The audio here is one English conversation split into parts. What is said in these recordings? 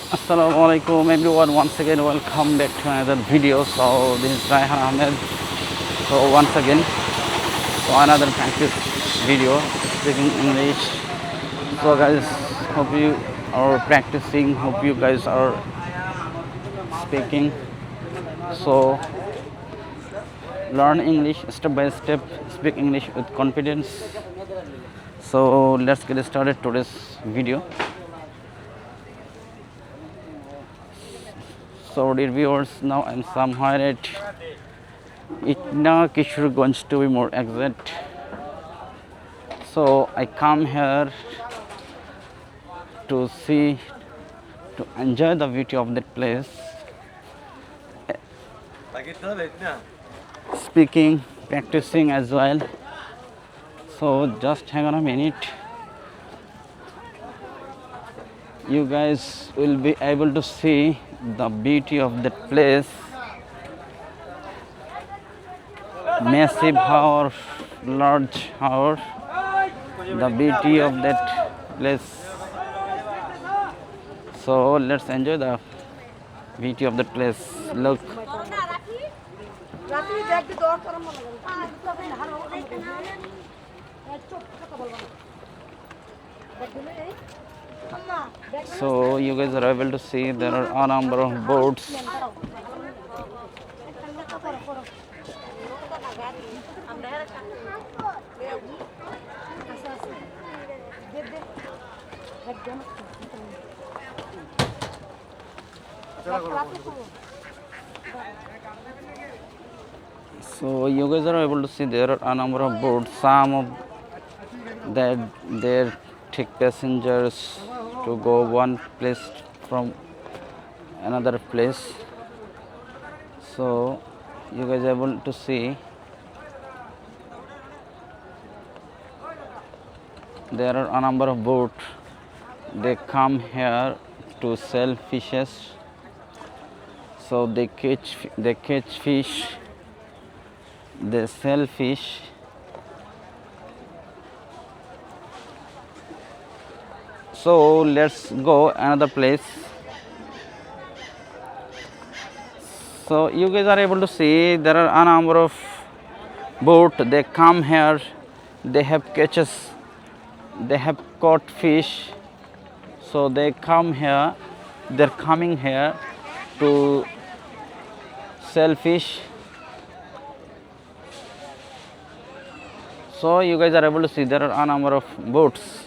Assalamualaikum everyone, once again welcome back to another video. So this is Raihan Ahmed. So once again, so another practice video speaking English. So guys, hope you are practicing, hope you guys are speaking. So learn English step by step, speak English with confidence. So let's get started today's video. So dear viewers, now I'm somewhere at Itna, Kishoreganj to be more exact. So I come here to see, to enjoy the beauty of that place, speaking, practicing as well. So just hang on a minute. You guys will be able to see the beauty of that place. Massive house, large house, the beauty of that place. So let's enjoy the beauty of that place. Look. So you guys are able to see there are a number of boats. So you guys are able to see there are a number of boats. Some of that they take passengers to go one place from another place. So you guys are able to see there are a number of boats. They come here to sell fishes. So they catch fish. They sell fish. So let's go another place. So you guys are able to see there are a number of boats. They come here. They have catches. They have caught fish. So they come here. They're coming here to sell fish. So you guys are able to see there are a number of boats.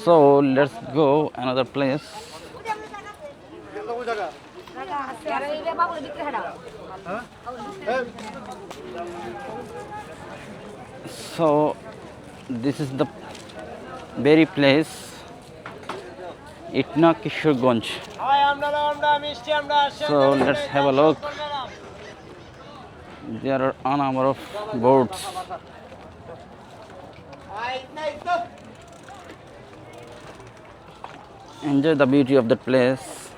So let's go another place. So this is the very place, Itna Kishoreganj. So let's have a look. There are a number of boats. Enjoy the beauty of that place.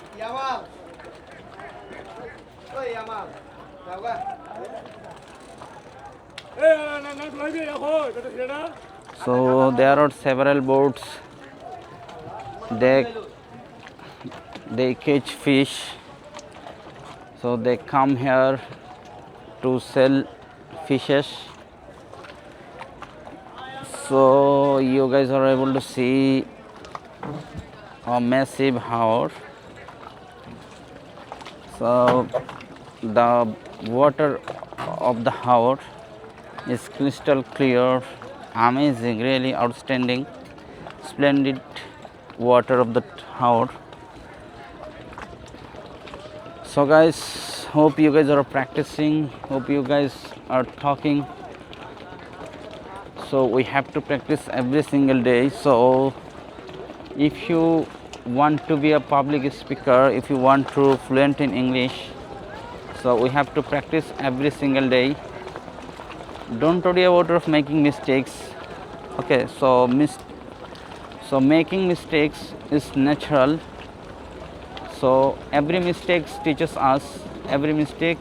So there are several boats. They catch fish. So they come here to sell fishes. So you guys are able to see a massive house. So the water of the house is crystal clear, amazing, really outstanding, splendid water of the house. So guys, hope you guys are practicing, hope you guys are talking. So we have to practice every single day. So if you want to be a public speaker, if you want to fluent in English, so we have to practice every single day. Don't worry about of making mistakes. Okay, so making mistakes is natural. So every mistake teaches us, every mistake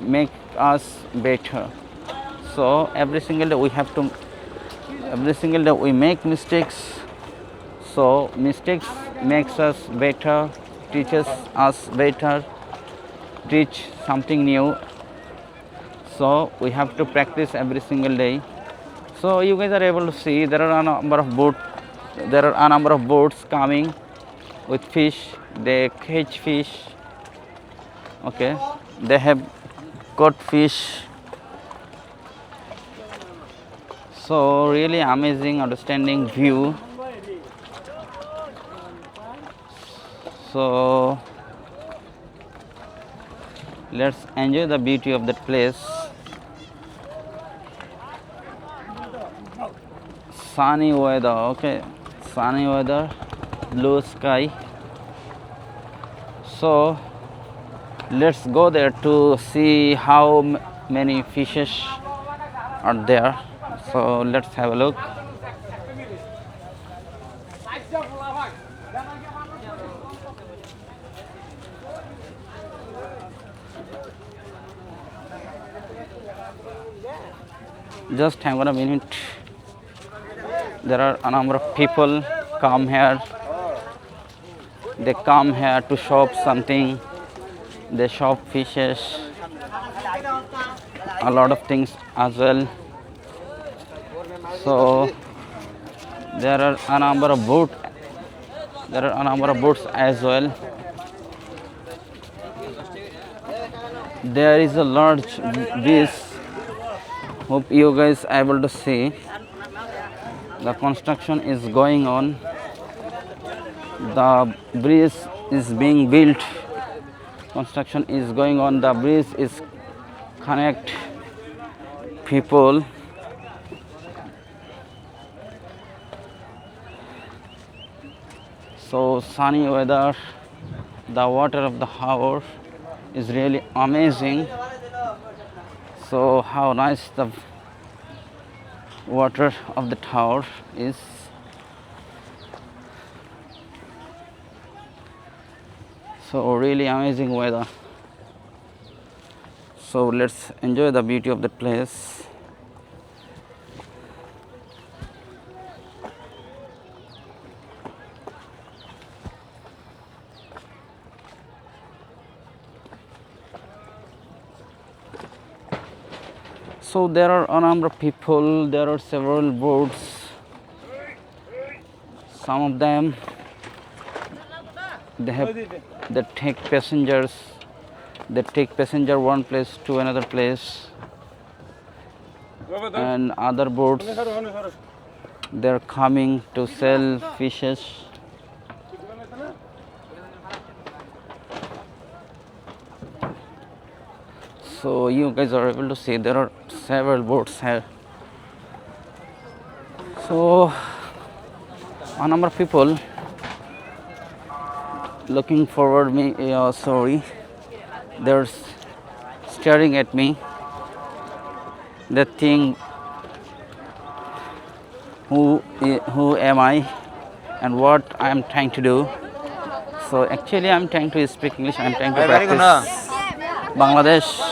make us better. So every single day we make mistakes. So mistakes makes us better, teaches us better, teach something new. So we have to practice every single day. So you guys are able to see there are a number of boats coming with fish. They catch fish. Okay, they have caught fish. So really amazing, outstanding view. So let's enjoy the beauty of that place. Sunny weather, okay, sunny weather, blue sky. So let's go there to see how many fishes are there. So let's have a look. Just hang on a minute. There are a number of people come here. They come here to shop something. They shop fishes, a lot of things as well. So there are a number of boats. There are a number of boats as well. There is a large bridge. Hope you guys are able to see. The construction is going on. The bridge is being built. Construction is going on. The bridge is connect people. So sunny weather, the water of the harbor is really amazing. So how nice the water of the tower is. So really amazing weather. So let's enjoy the beauty of the place. So there are a number of people, there are several boats. Some of them they take passengers. They take passenger one place to another place. And other boats they're coming to sell fishes. So you guys are able to see there are several boats here. So a number of people looking forward me. They're staring at me. They think who am I and what I am trying to do. So actually I am trying to speak English. I am trying to practice Bangladesh.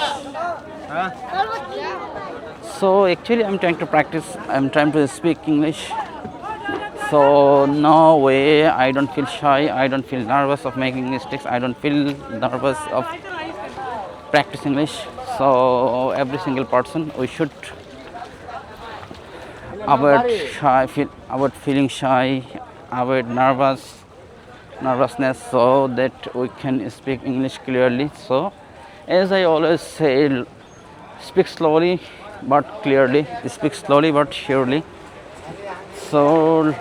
So actually I'm trying to practice. I'm trying to speak English. So no way, I don't feel shy. I don't feel nervous of making mistakes. I don't feel nervous of practice English. So every single person, we should avoid feeling shy, avoid nervousness, so that we can speak English clearly. So as I always say, speak slowly but clearly, speak slowly but surely. So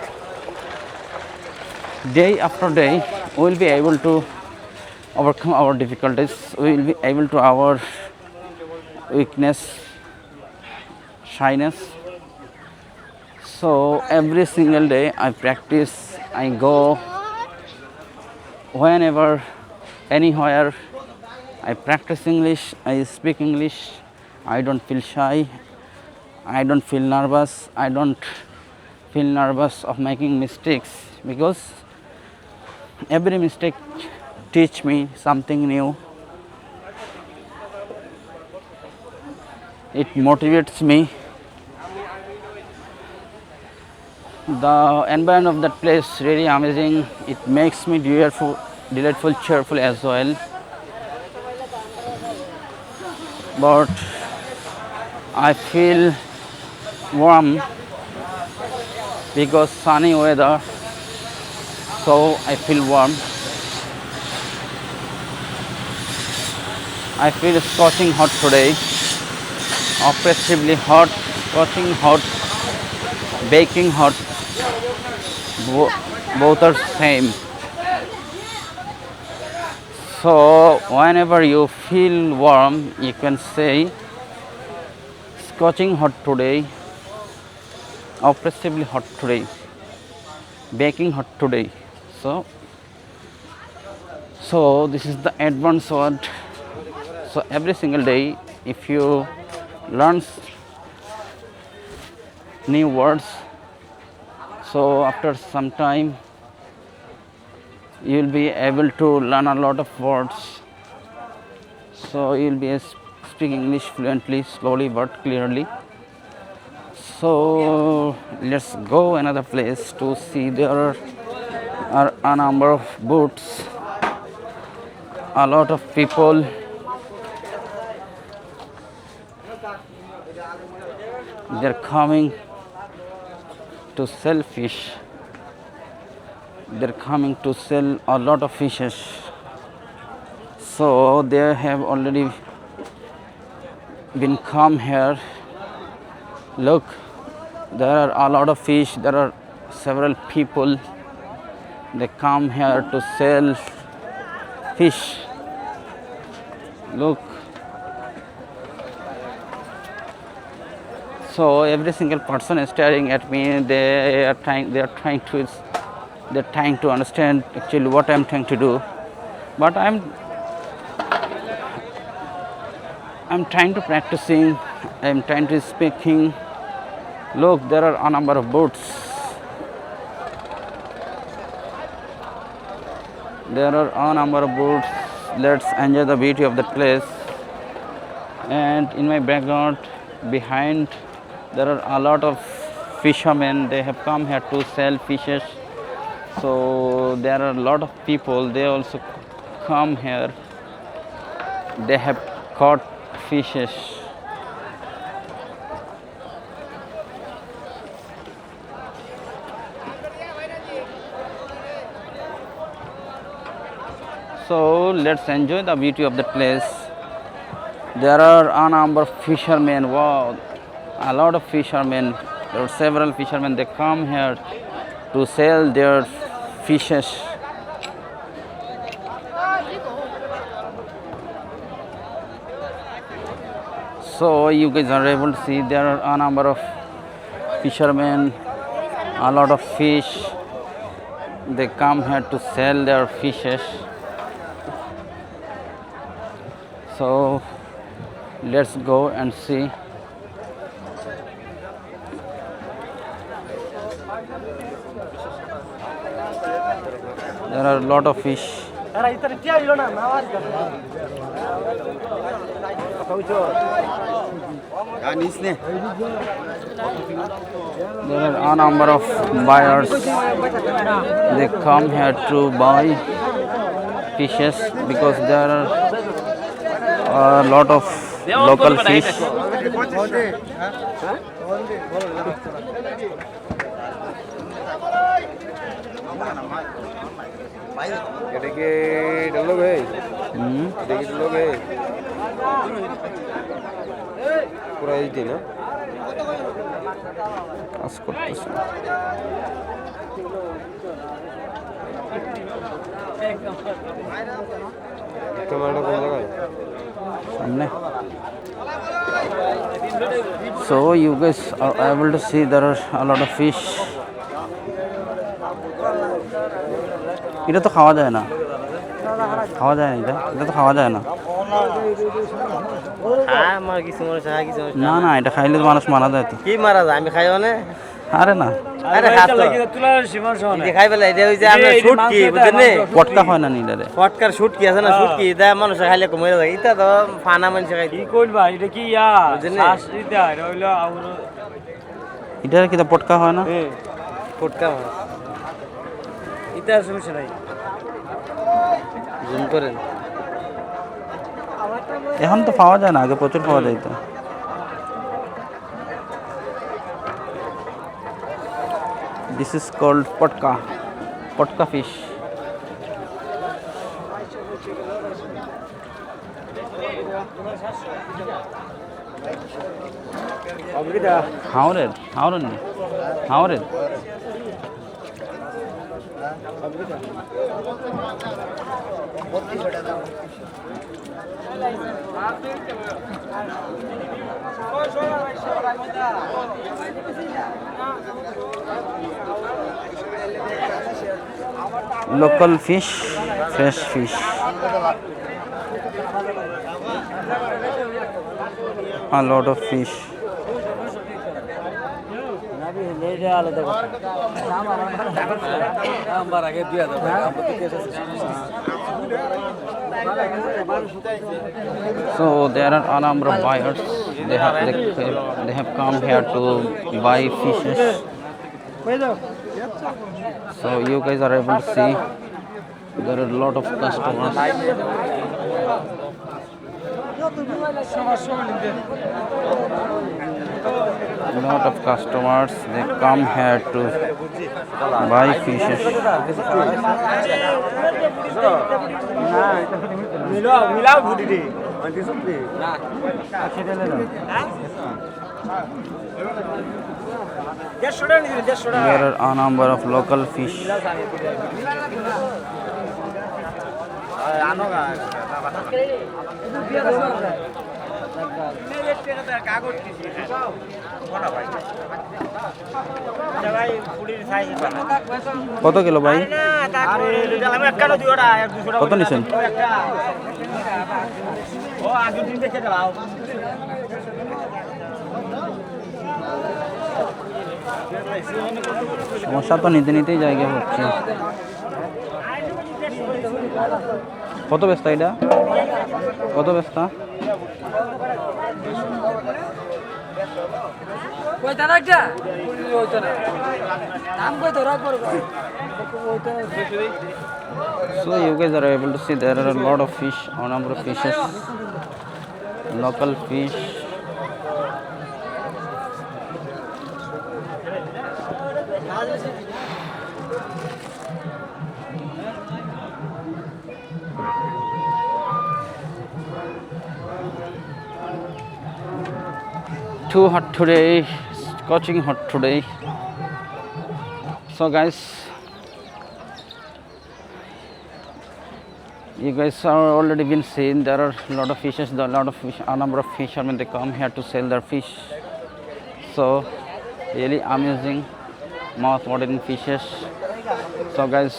day after day we will be able to overcome our difficulties. We will be able to our weakness, shyness. So every single day I practice. I go whenever, anywhere. I practice English. I speak English. I don't feel shy. I don't feel nervous. I don't feel nervous of making mistakes, because every mistake teach me something new. It motivates me The environment of that place really amazing. It makes me delightful, cheerful as well. But I feel warm because sunny weather, so I feel warm. I feel scorching hot today, oppressively hot, scorching hot, baking hot. Both are same. So whenever you feel warm, you can say scorching hot today, oppressively hot today, baking hot today. So this is the advanced word. So every single day, if you learn new words, so after some time you will be able to learn a lot of words. So you will be speaking English fluently, slowly but clearly. So let's go another place to see. There are a number of boats, a lot of people. They're coming to sell fish. They're coming to sell a lot of fishes. So they have already been come here. Look, there are a lot of fish. There are several people. They come here to sell fish. Look. So every single person is staring at me. They're trying to understand actually what I'm trying to do. But I'm trying to practicing. I'm trying to speaking. Look, there are a number of boats. There are a number of boats. Let's enjoy the beauty of the place. And in my background, behind, there are a lot of fishermen. They have come here to sell fishes. So there are a lot of people. They also come here. They have caught fishes. So let's enjoy the beauty of the place. There are a number of fishermen. Wow, a lot of fishermen. There are several fishermen. They come here to sell their fishes. So you guys are able to see there are a number of fishermen, a lot of fish. They come here to sell their fishes. So let's go and see. There are a lot of fish. There are a number of buyers. They come here to buy fishes because there are a lot of local fish. So you guys are able to see there are a lot of fish. এটা তো খাওয়া যায় না, খাওয়া যায় না, এটা তো খাওয়া যায় না। না না, এটা খাইলে তো মানুষ মারা যায়। তো কি মারা যায়? আমি খাইও না। আরে না, আরে হাত তুলার সীমা সমান এটা খাই ফেলে। এটা হইছে আমরা শুটকি, বুঝছেন? পটকা হয় না নিলে, পটকার শুটকি আছে না, শুটকি এটা মানুষ খাইলে কমে যায়। এটা তো ফানা মানুষ খাই। কি কইবা এটা কি ইয়া শ্বাস এটা হইলো আউর, এটা কি পটকা হয় না? ফটকা মাছ এটা আর সমস্যা নাই জুম করেন এখন তো পাওয়া যায় না, আগে প্রচুর পাওয়া যায় তো। This is called potka fish. How red? Local fish, fresh fish. A lot of fish. So there are a number of buyers. They have come here to buy fishes. So you guys are able to see there are a lot of customers. Lot of customers, they come here to buy fishes. There are a number of local fish. কত kilo ভাই? কত নিছেন? সমস্যা তো নিতে নিতেই জায়গা হচ্ছে। কত বেস্তা এটা? কত বেস্তা? So you guys are able to see there are a lot of fish, a number of fishes, local fish. Too hot today, scorching hot today. So guys, you guys are already been seen there are a lot of fishes, a number of fishermen, they come here to sell their fish. So really amazing mouth-watering fishes. So guys,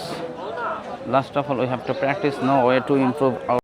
last of all we have to practice, know way to improve our